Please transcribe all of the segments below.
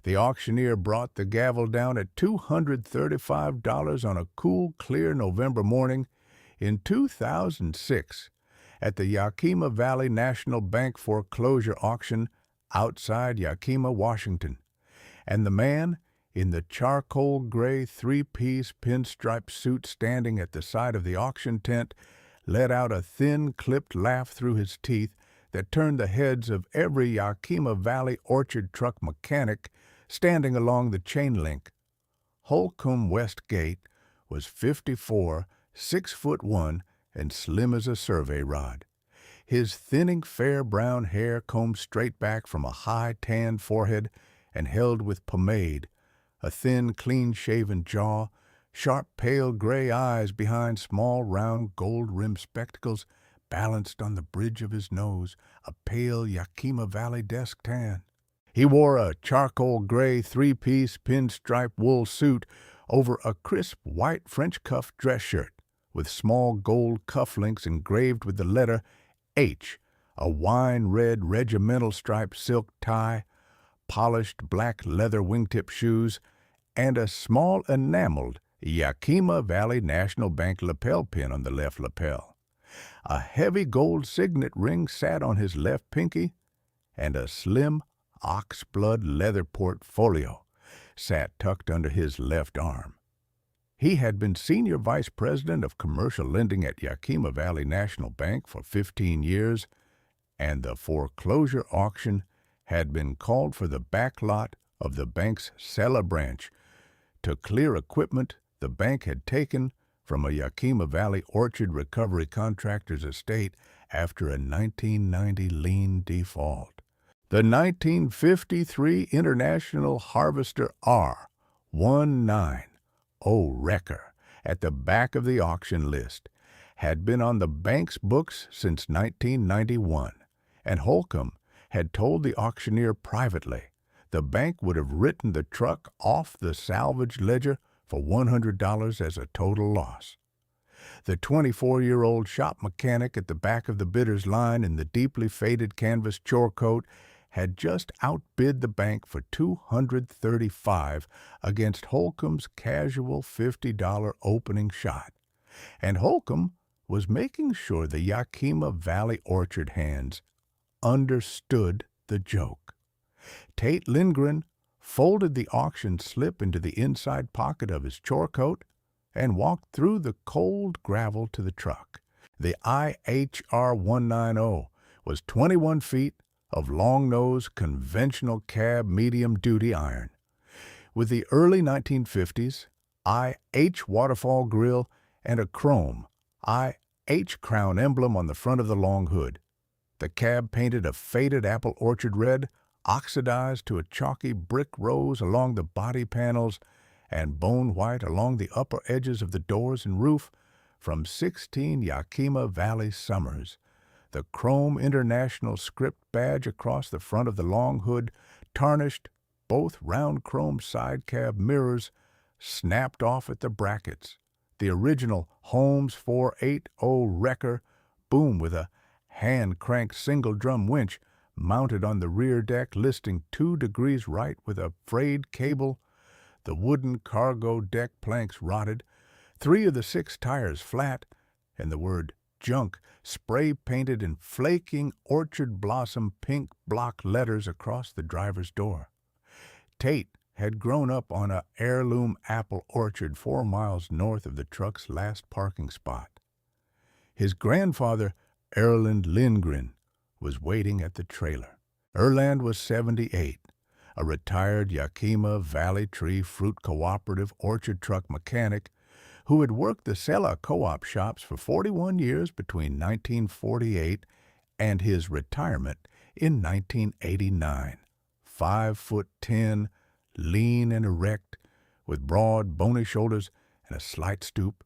The auctioneer brought the gavel down at $235 on a cool, clear November morning in 2006 at the Yakima Valley National Bank foreclosure auction outside Yakima, Washington. And the man in the charcoal gray three-piece pinstripe suit standing at the side of the auction tent let out a thin, clipped laugh through his teeth that turned the heads of every Yakima Valley orchard truck mechanic standing along the chain link. Holcomb West Gate was 54, 6'1", and slim as a survey rod. His thinning fair brown hair combed straight back from a high tan forehead and held with pomade, a thin, clean-shaven jaw, sharp pale gray eyes behind small round gold-rimmed spectacles balanced on the bridge of his nose, a pale Yakima Valley desk tan. He wore a charcoal gray three-piece pinstripe wool suit over a crisp white French cuff dress shirt with small gold cufflinks engraved with the letter H, a wine-red regimental striped silk tie, polished black leather wingtip shoes, and a small enameled Yakima Valley National Bank lapel pin on the left lapel. A heavy gold signet ring sat on his left pinky, and a slim oxblood leather portfolio sat tucked under his left arm. He had been Senior Vice President of Commercial Lending at Yakima Valley National Bank for 15 years, and the foreclosure auction had been called for the back lot of the bank's Selah branch to clear equipment the bank had taken from a Yakima Valley orchard recovery contractor's estate after a 1990 lien default. The 1953 International Harvester R-190 wrecker at the back of the auction list had been on the bank's books since 1991, and Holcomb had told the auctioneer privately the bank would have written the truck off the salvage ledger for $100 as a total loss. The 24-year-old shop mechanic at the back of the bidder's line in the deeply faded canvas chore coat had just outbid the bank for $235 against Holcomb's casual $50 opening shot, and Holcomb was making sure the Yakima Valley orchard hands understood the joke. Tate Lindgren folded the auction slip into the inside pocket of his chore coat and walked through the cold gravel to the truck. The IHR-190 was 21 feet of long-nose conventional cab medium-duty iron, with the early 1950s IH waterfall grille and a chrome IH crown emblem on the front of the long hood. The cab painted a faded apple orchard red, oxidized to a chalky brick rose along the body panels and bone white along the upper edges of the doors and roof from 16 Yakima Valley summers. The chrome international script badge across the front of the long hood tarnished both round chrome side cab mirrors, snapped off at the brackets. The original Holmes 480 wrecker boom with a hand-cranked single-drum winch mounted on the rear deck listing 2 degrees right with a frayed cable. The wooden cargo deck planks rotted, 3 of the 6 tires flat, and the word junk spray-painted in flaking orchard blossom pink block letters across the driver's door. Tate had grown up on a heirloom apple orchard 4 miles north of the truck's last parking spot. His grandfather, Erland Lindgren, was waiting at the trailer. Erland was 78, a retired Yakima Valley Tree Fruit Cooperative orchard truck mechanic who had worked the Selah co-op shops for 41 years between 1948 and his retirement in 1989. 5'10", lean and erect, with broad, bony shoulders and a slight stoop.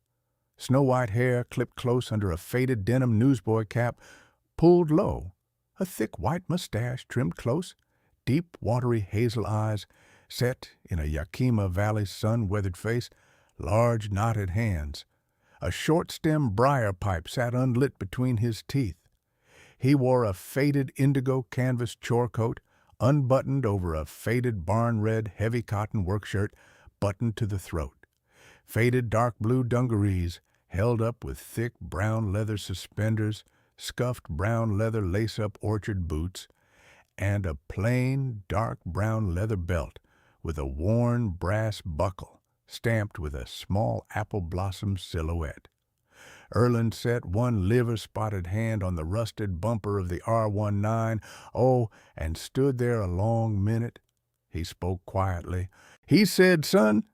Snow-white hair clipped close under a faded denim newsboy cap, pulled low, a thick white mustache trimmed close, deep, watery hazel eyes set in a Yakima Valley sun-weathered face, large knotted hands. A short-stemmed briar pipe sat unlit between his teeth. He wore a faded indigo canvas chore coat, unbuttoned over a faded barn-red heavy cotton workshirt buttoned to the throat. Faded dark blue dungarees held up with thick brown leather suspenders, scuffed brown leather lace-up orchard boots, and a plain dark brown leather belt with a worn brass buckle stamped with a small apple blossom silhouette. Erland set one liver-spotted hand on the rusted bumper of the R-190, and stood there a long minute. He spoke quietly. He said, "Son,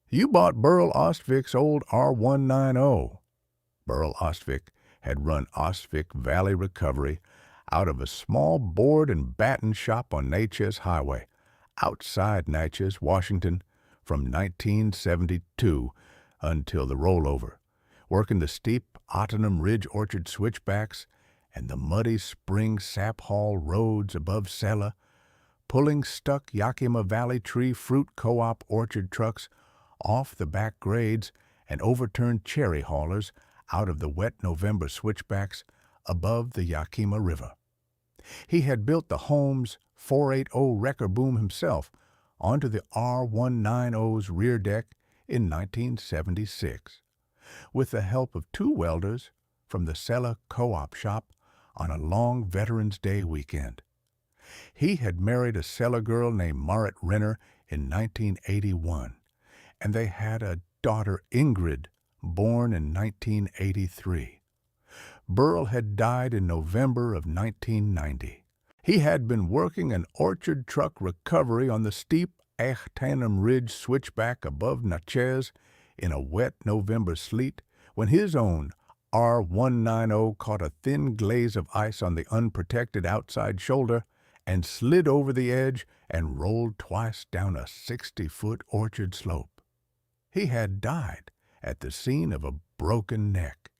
you bought Burl Ostvik's old R-190. Burl Ostvik had run Ostvik Valley Recovery out of a small board and batten shop on Natchez Highway, outside Natchez, Washington, from 1972 until the rollover, working the steep Ahtanum Ridge orchard switchbacks and the muddy spring sap haul roads above Selah, pulling stuck Yakima Valley tree fruit co-op orchard trucks off the back grades and overturned cherry haulers out of the wet November switchbacks above the Yakima River. He had built the Holmes 480 wrecker boom himself onto the R-190's rear deck in 1976, with the help of two welders from the Selah co-op shop on a long Veterans Day weekend. He had married a Selah girl named Marit Renner in 1981, and they had a daughter, Ingrid, born in 1983. Burl had died in November of 1990. He had been working an orchard truck recovery on the steep Ahtanum Ridge switchback above Natchez in a wet November sleet when his own R-190 caught a thin glaze of ice on the unprotected outside shoulder and slid over the edge and rolled twice down a 60-foot orchard slope. He had died at the scene of a broken neck.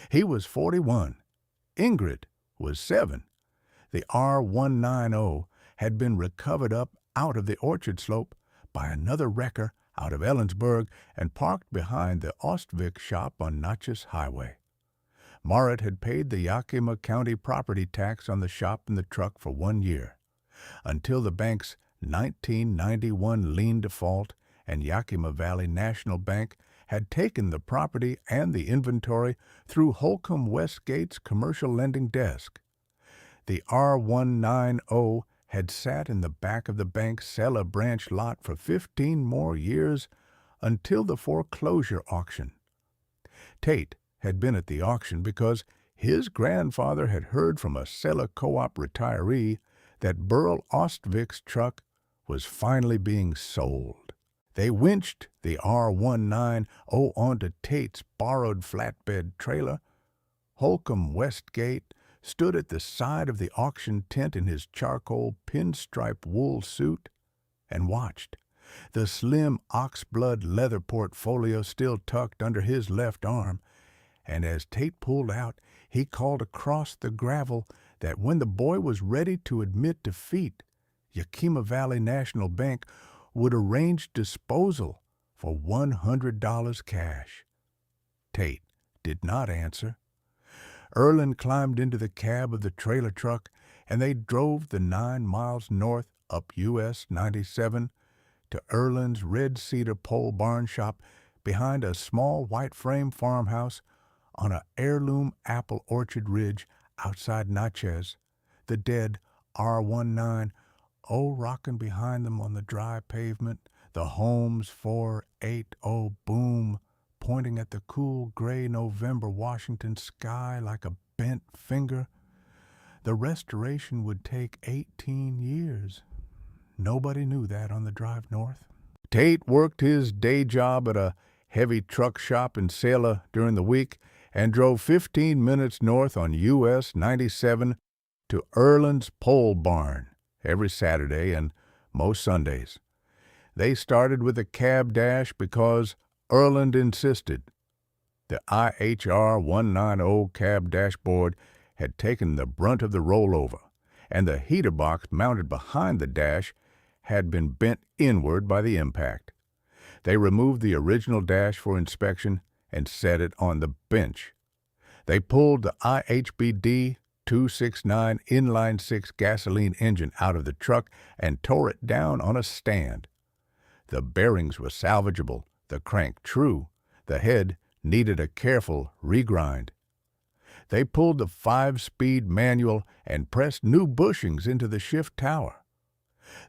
He was 41. Ingrid was 7. The R-190 had been recovered up out of the orchard slope by another wrecker out of Ellensburg and parked behind the Ostvik shop on Natchez Highway. Marit had paid the Yakima County property tax on the shop and the truck for 1 year, until the bank's 1991 lien default and Yakima Valley National Bank had taken the property and the inventory through Holcomb Westgate's commercial lending desk. The R-190 had sat in the back of the bank's Selah branch lot for 15 more years until the foreclosure auction. Tate had been at the auction because his grandfather had heard from a Selah co-op retiree that Burl Ostvik's truck was finally being sold. They winched the R-190 onto Tate's borrowed flatbed trailer. Holcomb Westgate stood at the side of the auction tent in his charcoal pinstripe wool suit and watched, the slim oxblood leather portfolio still tucked under his left arm, and as Tate pulled out, he called across the gravel that when the boy was ready to admit defeat, Yakima Valley National Bank would arrange disposal for $100 cash. Tate did not answer. Erland climbed into the cab of the trailer truck, and they drove the 9 miles north up US 97 to Erland's red cedar pole barn shop behind a small white-frame farmhouse on a heirloom apple orchard ridge outside Natchez, the dead R-190 rocking behind them on the dry pavement, the Holmes 480 boom pointing at the cool gray November Washington sky like a bent finger. The restoration would take 18 years. Nobody knew that on the drive north. Tate worked his day job at a heavy truck shop in Selah during the week and drove 15 minutes north on US 97 to Erland's pole barn every Saturday and most Sundays. They started with a cab dash because Erland insisted. The IHR 190 cab dashboard had taken the brunt of the rollover, and the heater box mounted behind the dash had been bent inward by the impact. They removed the original dash for inspection and set it on the bench. They pulled the IHBD 269 inline-six gasoline engine out of the truck and tore it down on a stand. The bearings were salvageable, the crank true, the head needed a careful regrind. They pulled the 5-speed manual and pressed new bushings into the shift tower.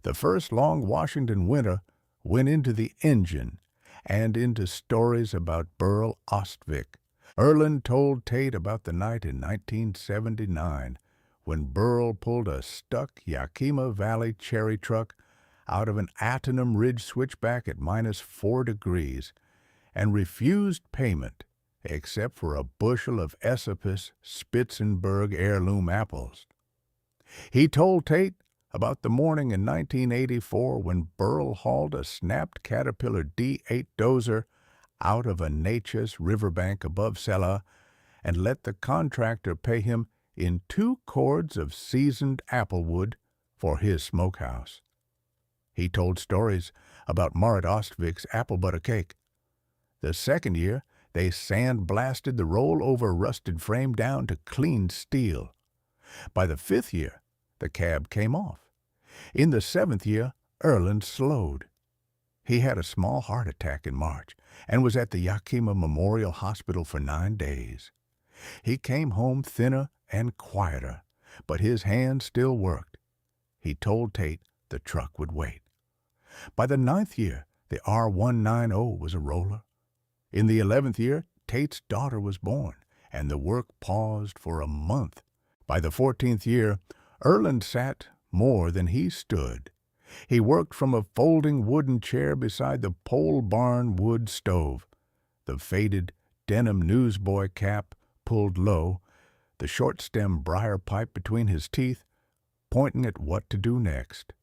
The first long Washington winter went into the engine and into stories about Burl Ostvik. Erland told Tate about the night in 1979 when Burl pulled a stuck Yakima Valley cherry truck out of an Ahtanum Ridge switchback at -4 degrees and refused payment except for a bushel of Esopus Spitzenberg heirloom apples. He told Tate about the morning in 1984 when Burl hauled a snapped Caterpillar D8 dozer out of a Natchez riverbank above Selah and let the contractor pay him in 2 cords of seasoned applewood for his smokehouse. He told stories about Marit Ostvik's apple butter cake. The second year, they sand-blasted the roll-over rusted frame down to clean steel. By the 5th year, the cab came off. In the 7th year, Erland slowed. He had a small heart attack in March and was at the Yakima Memorial Hospital for 9 days. He came home thinner and quieter, but his hands still worked. He told Tate the truck would wait. By the 9th year, the R-190 was a roller. In the 11th year, Tate's daughter was born, and the work paused for a month. By the 14th year, Erland sat more than he stood. He worked from a folding wooden chair beside the pole barn wood stove. The faded denim newsboy cap pulled low, the short-stem briar pipe between his teeth, pointing at what to do next.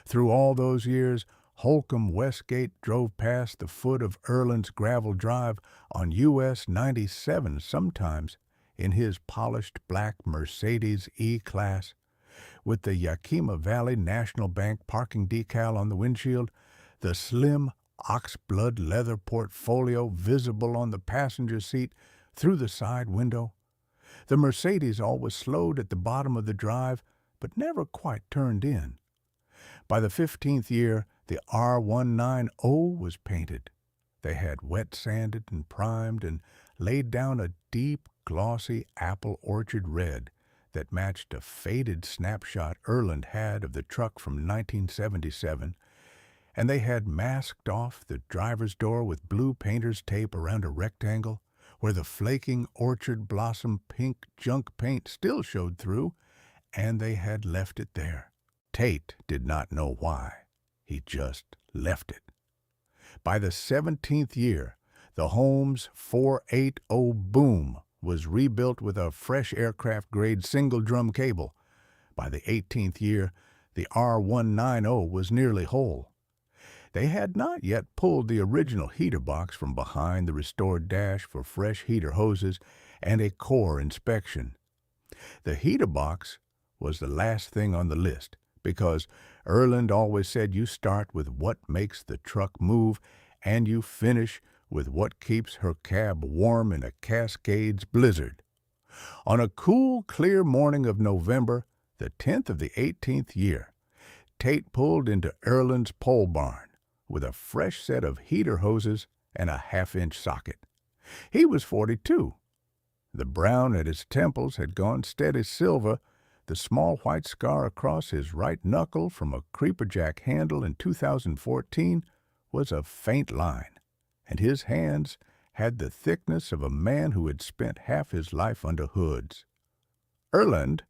Through all those years, Holcomb Westgate drove past the foot of Erland's gravel drive on US 97 sometimes in his polished black Mercedes E-Class, with the Yakima Valley National Bank parking decal on the windshield, the slim oxblood leather portfolio visible on the passenger seat through the side window. The Mercedes always slowed at the bottom of the drive, but never quite turned in. By the 15th year, the R-190 was painted. They had wet sanded and primed and laid down a deep, glossy apple orchard red that matched a faded snapshot Erland had of the truck from 1977, and they had masked off the driver's door with blue painter's tape around a rectangle where the flaking orchard blossom pink junk paint still showed through, and they had left it there. Tate did not know why. He just left it. By the 17th year, the Holmes 480 boom was rebuilt with a fresh aircraft-grade single-drum cable. By the 18th year, the R-190 was nearly whole. They had not yet pulled the original heater box from behind the restored dash for fresh heater hoses and a core inspection. The heater box was the last thing on the list, because Erland always said you start with what makes the truck move and you finish with what keeps her cab warm in a Cascades blizzard. On a cool, clear morning of November, the 10th of the 18th year, Tate pulled into Erland's pole barn with a fresh set of heater hoses and a half-inch socket. He was 42. The brown at his temples had gone steady silver. The small white scar across his right knuckle from a creeperjack handle in 2014 was a faint line, and his hands had the thickness of a man who had spent half his life under hoods. Erland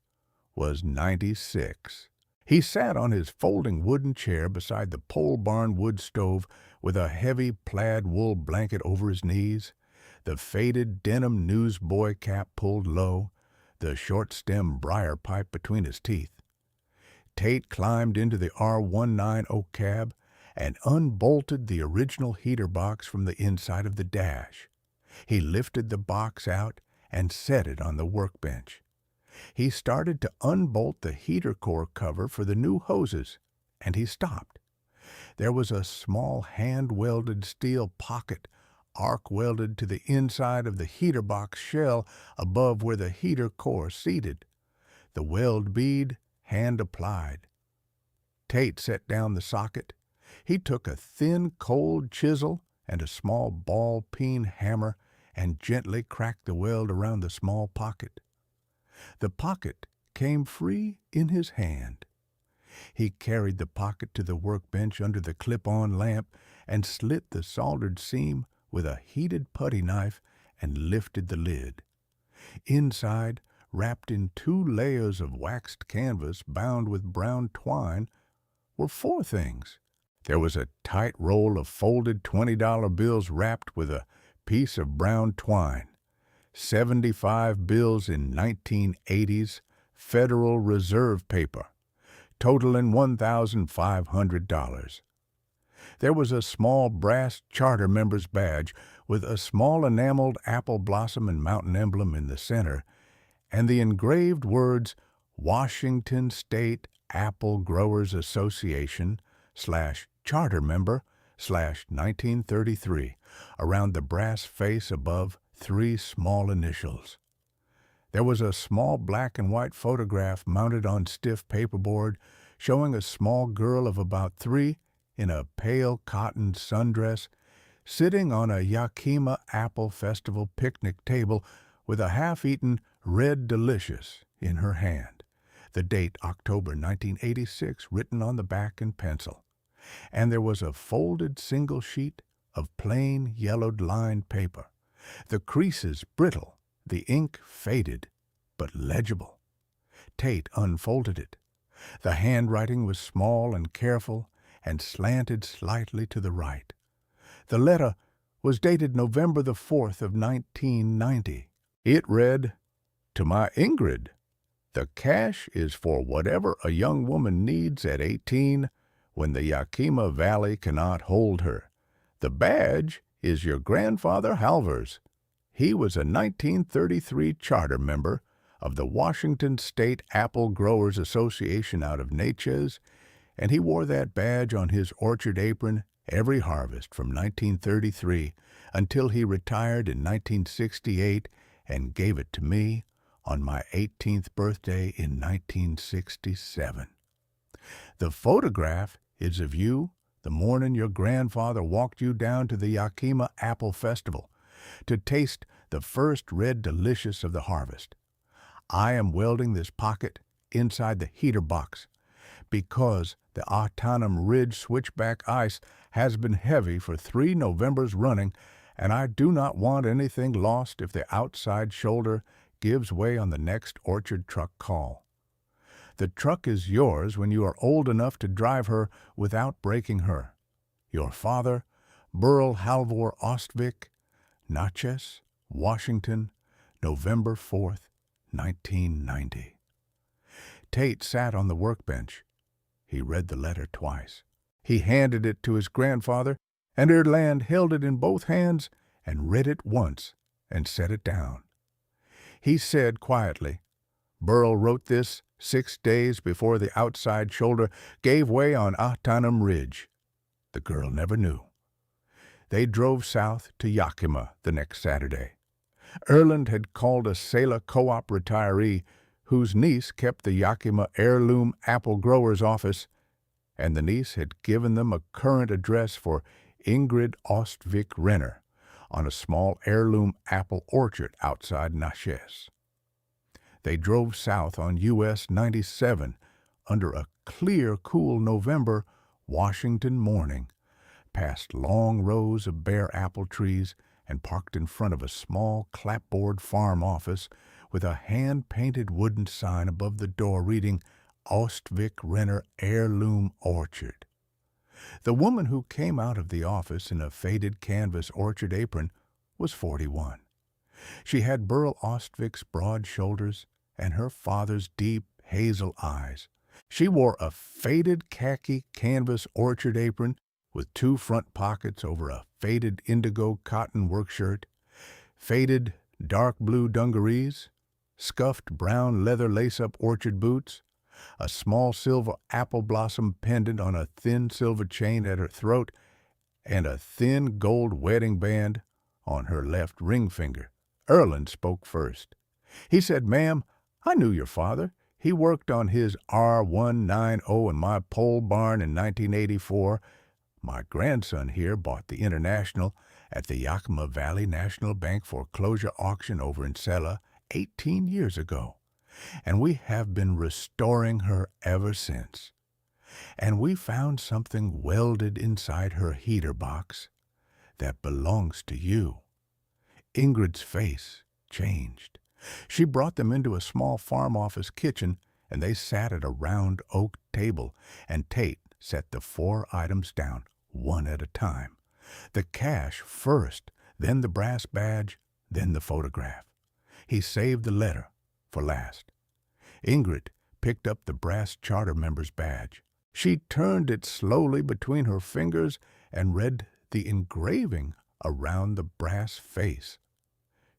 was 96. He sat on his folding wooden chair beside the pole barn wood stove with a heavy plaid wool blanket over his knees, the faded denim newsboy cap pulled low, the short-stem briar pipe between his teeth. Tate climbed into the R-190 cab and unbolted the original heater box from the inside of the dash. He lifted the box out and set it on the workbench. He started to unbolt the heater core cover for the new hoses, and he stopped. There was a small hand-welded steel pocket arc-welded to the inside of the heater box shell above where the heater core seated. the weld bead hand-applied. Tate set down the socket. He took a thin, cold chisel and a small ball-peen hammer and gently cracked the weld around the small pocket. The pocket came free in his hand. He carried the pocket to the workbench under the clip-on lamp and slit the soldered seam with a heated putty knife and lifted the lid. Inside, wrapped in 2 layers of waxed canvas bound with brown twine, were 4 things. There was a tight roll of folded $20 bills wrapped with a piece of brown twine, 75 bills in 1980s Federal Reserve paper, totaling $1,500. There was a small brass charter member's badge with a small enameled apple blossom and mountain emblem in the center, and the engraved words Washington State Apple Growers Association /charter member /1933 around the brass face above 3 small initials. There was a small black and white photograph mounted on stiff paperboard showing a small girl of about 3 in a pale cotton sundress sitting on a Yakima Apple Festival picnic table with a half-eaten Red Delicious in her hand, the date October 1986 written on the back in pencil. And there was a folded single sheet of plain yellowed lined paper, the creases brittle, the ink faded, but legible. Tate unfolded it. The handwriting was small and careful and slanted slightly to the right. The letter was dated November the 4th of 1990. It read, "To my Ingrid, the cash is for whatever a young woman needs at 18 when the Yakima Valley cannot hold her. The badge is your grandfather Halver's. He was a 1933 charter member of the Washington State Apple Growers Association out of Natchez, and he wore that badge on his orchard apron every harvest from 1933 until he retired in 1968 and gave it to me on my 18th birthday in 1967. The photograph is of you the morning your grandfather walked you down to the Yakima Apple Festival to taste the first Red Delicious of the harvest. I am welding this pocket inside the heater box because the Ahtanum Ridge switchback ice has been heavy for 3 Novembers running, and I do not want anything lost if the outside shoulder gives way on the next orchard truck call. The truck is yours when you are old enough to drive her without breaking her. Your father, Burl Ostvik, Natchez, Washington, November 4th, 1990. Tate sat on the workbench. He read the letter twice. He handed it to his grandfather, and Erland held it in both hands and read it once and set it down. He said quietly, "Burl wrote this 6 days before the outside shoulder gave way on Ahtanum Ridge." The girl never knew. They drove south to Yakima the next Saturday. Erland had called a Selah co-op retiree whose niece kept the Yakima heirloom apple grower's office, and the niece had given them a current address for Ingrid Ostvik Renner on a small heirloom apple orchard outside Natchez. They drove south on US 97 under a clear, cool November Washington morning, past long rows of bare apple trees, and parked in front of a small clapboard farm office with a hand-painted wooden sign above the door reading Ostvik Renner Heirloom Orchard. The woman who came out of the office in a faded canvas orchard apron was 41. She had Burl Ostvik's broad shoulders and her father's deep hazel eyes. She wore a faded khaki canvas orchard apron with 2 front pockets over a faded indigo cotton workshirt, faded dark blue dungarees, scuffed brown leather lace-up orchard boots, a small silver apple blossom pendant on a thin silver chain at her throat, and a thin gold wedding band on her left ring finger. Erland spoke first. He said, "Ma'am, I knew your father. He worked on his R-190 in my pole barn in 1984. My grandson here bought the International at the Yakima Valley National Bank Foreclosure auction over in Selah 18 years ago, and we have been restoring her ever since. And we found something welded inside her heater box that belongs to you." Ingrid's face changed. She brought them into a small farm office kitchen, and they sat at a round oak table, and Tate set the 4 items down, one at a time. The cash first, then the brass badge, then the photograph. He saved the letter for last. Ingrid picked up the brass charter member's badge. She turned it slowly between her fingers and read the engraving around the brass face.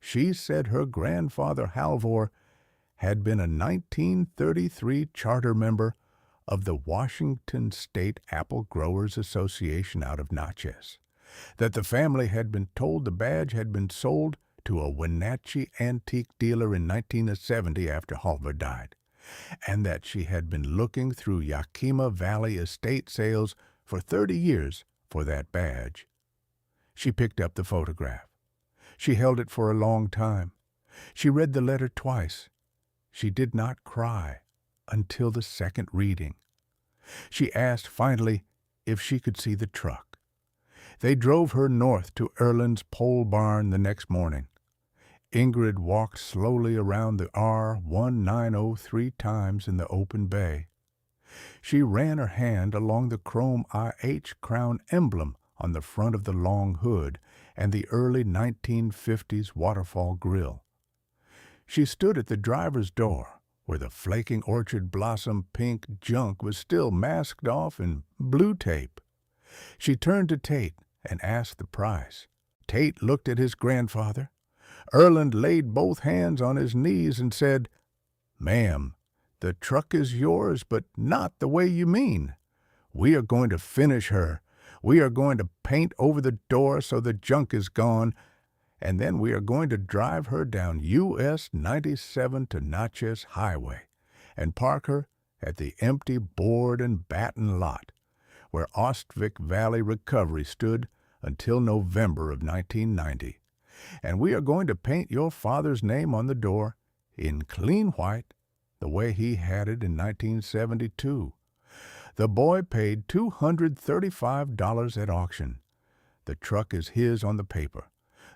She said her grandfather Halvor had been a 1933 charter member of the Washington State Apple Growers Association out of Natchez, that the family had been told the badge had been sold to a Wenatchee antique dealer in 1970 after Halvor died, and that she had been looking through Yakima Valley estate sales for 30 years for that badge. She picked up the photograph. She held it for a long time. She read the letter twice. She did not cry until the second reading. She asked finally if she could see the truck. They drove her north to Erland's pole barn the next morning. Ingrid walked slowly around the R-190 3 times in the open bay. She ran her hand along the chrome IH crown emblem on the front of the long hood and the early 1950s waterfall grill. She stood at the driver's door, where the flaking orchard blossom pink junk was still masked off in blue tape. She turned to Tate and asked the price. Tate looked at his grandfather. Erland laid both hands on his knees and said, "Ma'am, the truck is yours, but not the way you mean. We are going to finish her. We are going to paint over the door so the junk is gone, and then we are going to drive her down US 97 to Natchez Highway and park her at the empty board and batten lot where Ostvik Valley Recovery stood until November of 1990. And we are going to paint your father's name on the door in clean white, the way he had it in 1972. The boy paid $235 at auction. The truck is his on the paper.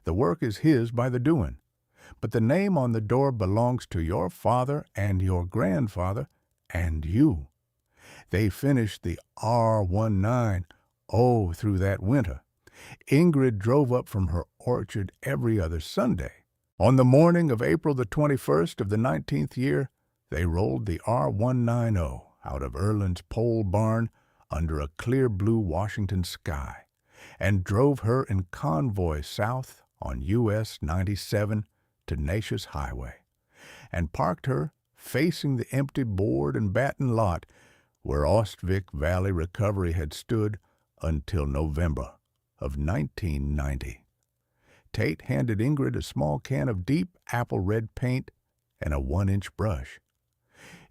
The work is his by the doing. But the name on the door belongs to your father and your grandfather and you. They finished the R-190 through that winter. Ingrid drove up from her orchard every other Sunday. On the morning of April the 21st of the 19th year, they rolled the R-190 out of Erland's pole barn under a clear blue Washington sky and drove her in convoy south on US 97 to Natchez Highway and parked her facing the empty board and batten lot where Ostvik Valley Recovery had stood until November of 1990. Tate handed Ingrid a small can of deep apple red paint and a 1-inch brush.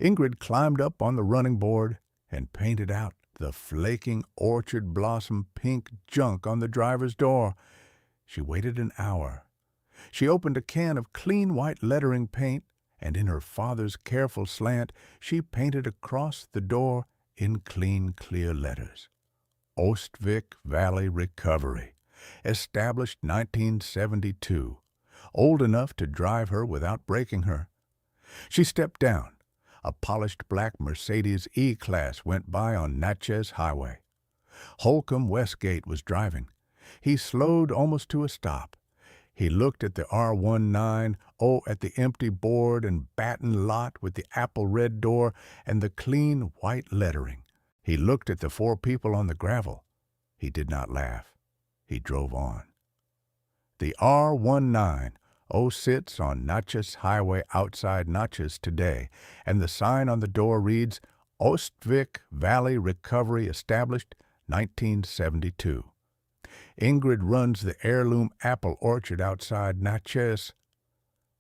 Ingrid climbed up on the running board and painted out the flaking orchard blossom pink junk on the driver's door. She waited an hour. She opened a can of clean white lettering paint, and in her father's careful slant, she painted across the door in clean, clear letters. Ostvik Valley Recovery, established 1972, old enough to drive her without breaking her. She stepped down. A polished black Mercedes E-Class went by on Natchez Highway. Holcomb Westgate was driving. He slowed almost to a stop. He looked at the R-190, at the empty board and batten lot with the apple red door and the clean white lettering. He looked at the 4 people on the gravel. He did not laugh. He drove on. The R-190 sits on Natchez Highway outside Natchez today, and the sign on the door reads, Ostvik Valley Recovery established 1972. Ingrid runs the heirloom apple orchard outside Natchez.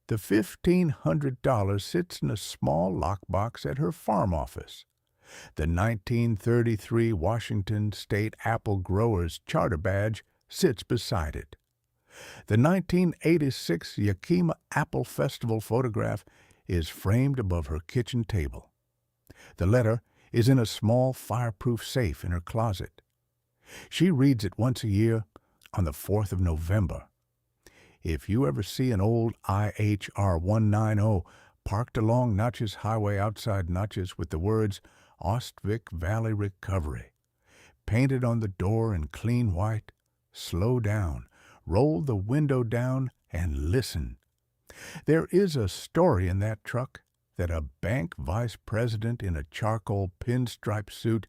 The $1,500 sits in a small lockbox at her farm office. The 1933 Washington State Apple Growers Charter Badge sits beside it. The 1986 Yakima Apple Festival photograph is framed above her kitchen table. The letter is in a small fireproof safe in her closet. She reads it once a year on the 4th of November. If you ever see an old R-190 parked along Natchez Highway outside Natchez with the words Ostvik Valley Recovery painted on the door in clean white, slow down, roll the window down, and listen. There is a story in that truck that a bank vice president in a charcoal pinstripe suit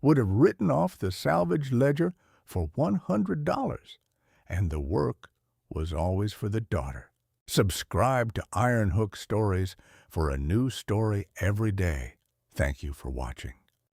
would have written off the salvage ledger for $100, and the work was always for the daughter. Subscribe to Iron Hook Stories for a new story every day. Thank you for watching.